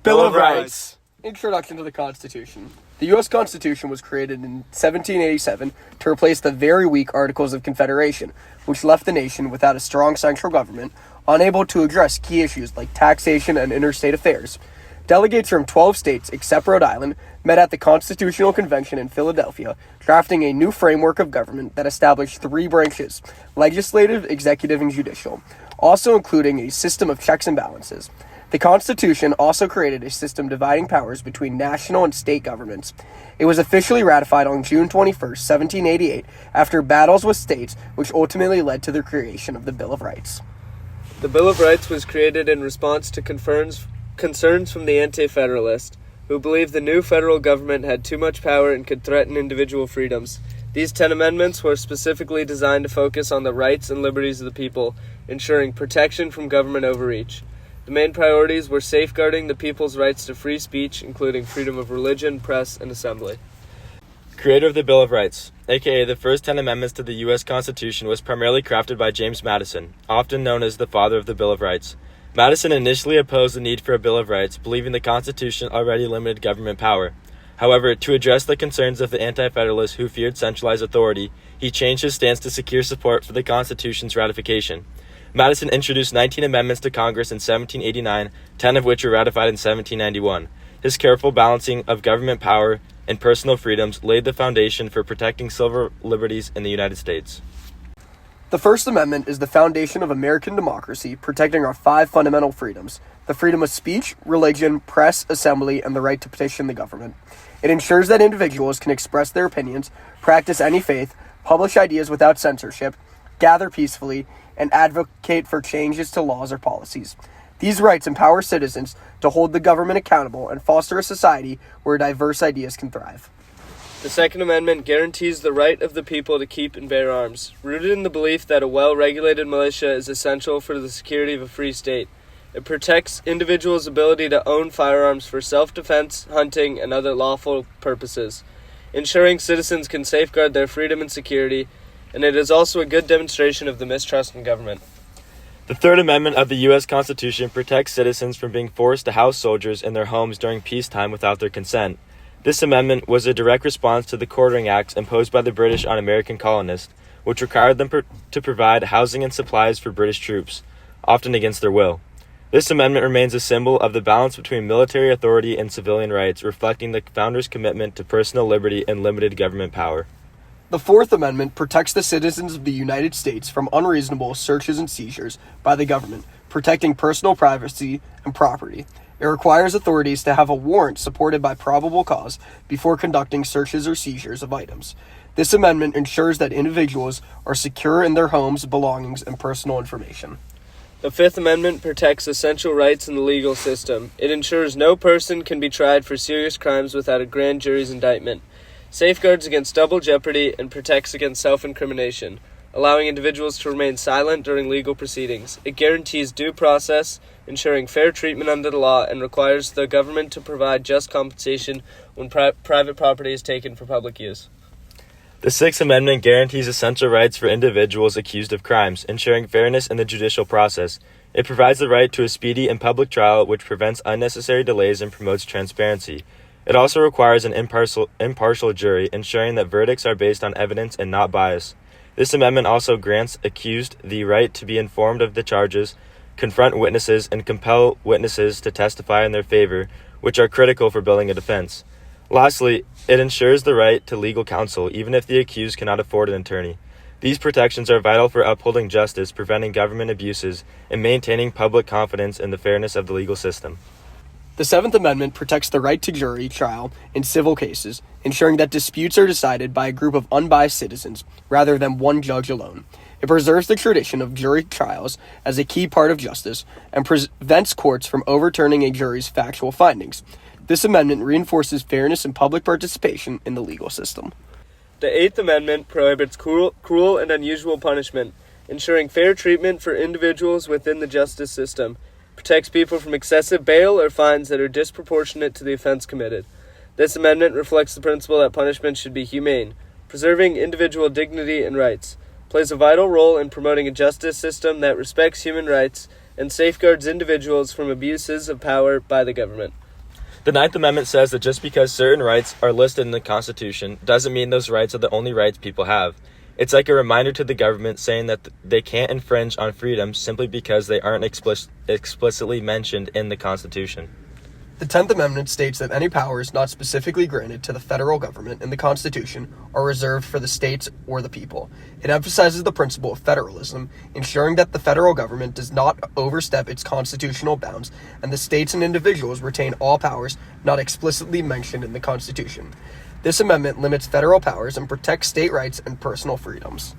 Bill of Rights. Introduction to the Constitution. The U.S. Constitution was created in 1787 to replace the very weak Articles of Confederation, which left the nation without a strong central government, unable to address key issues like taxation and interstate affairs. Delegates from 12 states, except Rhode Island, met at the Constitutional Convention in Philadelphia, drafting a new framework of government that established three branches: legislative, executive, and judicial, also including a system of checks and balances. The Constitution also created a system dividing powers between national and state governments. It was officially ratified on June 21, 1788, after battles with states, which ultimately led to the creation of the Bill of Rights. The Bill of Rights was created in response to concerns from the Anti-Federalists, who believed the new federal government had too much power and could threaten individual freedoms. These 10 amendments were specifically designed to focus on the rights and liberties of the people, ensuring protection from government overreach. The main priorities were safeguarding the people's rights to free speech, including freedom of religion, press, and assembly. Creator of the Bill of Rights, aka the first 10 amendments to the U.S. Constitution, was primarily crafted by James Madison, often known as the father of the Bill of Rights. Madison initially opposed the need for a Bill of Rights, believing the Constitution already limited government power. However, to address the concerns of the Anti-Federalists who feared centralized authority, he changed his stance to secure support for the Constitution's ratification. Madison introduced 19 amendments to Congress in 1789, 10 of which were ratified in 1791. His careful balancing of government power and personal freedoms laid the foundation for protecting civil liberties in the United States. The First Amendment is the foundation of American democracy, protecting our 5 fundamental freedoms: the freedom of speech, religion, press, assembly, and the right to petition the government. It ensures that individuals can express their opinions, practice any faith, publish ideas without censorship, gather peacefully, and advocate for changes to laws or policies. These rights empower citizens to hold the government accountable and foster a society where diverse ideas can thrive. The Second Amendment guarantees the right of the people to keep and bear arms, rooted in the belief that a well-regulated militia is essential for the security of a free state. It protects individuals' ability to own firearms for self-defense, hunting, and other lawful purposes, ensuring citizens can safeguard their freedom and security, and it is also a good demonstration of the mistrust in government. The Third Amendment of the U.S. Constitution protects citizens from being forced to house soldiers in their homes during peacetime without their consent. This amendment was a direct response to the Quartering Acts imposed by the British on American colonists, which required them to provide housing and supplies for British troops, often against their will. This amendment remains a symbol of the balance between military authority and civilian rights, reflecting the founders' commitment to personal liberty and limited government power. The Fourth Amendment protects the citizens of the United States from unreasonable searches and seizures by the government, protecting personal privacy and property. It requires authorities to have a warrant supported by probable cause before conducting searches or seizures of items. This amendment ensures that individuals are secure in their homes, belongings, and personal information. The Fifth Amendment protects essential rights in the legal system. It ensures no person can be tried for serious crimes without a grand jury's indictment, safeguards against double jeopardy, and protects against self-incrimination, allowing individuals to remain silent during legal proceedings. It guarantees due process, ensuring fair treatment under the law, and requires the government to provide just compensation when private property is taken for public use. The Sixth Amendment guarantees essential rights for individuals accused of crimes, ensuring fairness in the judicial process. It provides the right to a speedy and public trial, which prevents unnecessary delays and promotes transparency. It also requires an impartial jury, ensuring that verdicts are based on evidence and not bias. This amendment also grants accused the right to be informed of the charges, confront witnesses, and compel witnesses to testify in their favor, which are critical for building a defense. Lastly, it ensures the right to legal counsel, even if the accused cannot afford an attorney. These protections are vital for upholding justice, preventing government abuses, and maintaining public confidence in the fairness of the legal system. The Seventh Amendment protects the right to jury trial in civil cases, ensuring that disputes are decided by a group of unbiased citizens rather than one judge alone. It preserves the tradition of jury trials as a key part of justice and prevents courts from overturning a jury's factual findings. This amendment reinforces fairness and public participation in the legal system. The Eighth Amendment prohibits cruel and unusual punishment, ensuring fair treatment for individuals within the justice system. Protects people from excessive bail or fines that are disproportionate to the offense committed. This amendment reflects the principle that punishment should be humane, preserving individual dignity and rights, plays a vital role in promoting a justice system that respects human rights and safeguards individuals from abuses of power by the government. The Ninth Amendment says that just because certain rights are listed in the Constitution doesn't mean those rights are the only rights people have. It's like a reminder to the government saying that they can't infringe on freedoms simply because they aren't explicitly mentioned in the Constitution. The 10th Amendment states that any powers not specifically granted to the federal government in the Constitution are reserved for the states or the people. It emphasizes the principle of federalism, ensuring that the federal government does not overstep its constitutional bounds, and the states and individuals retain all powers not explicitly mentioned in the Constitution. This amendment limits federal powers and protects state rights and personal freedoms.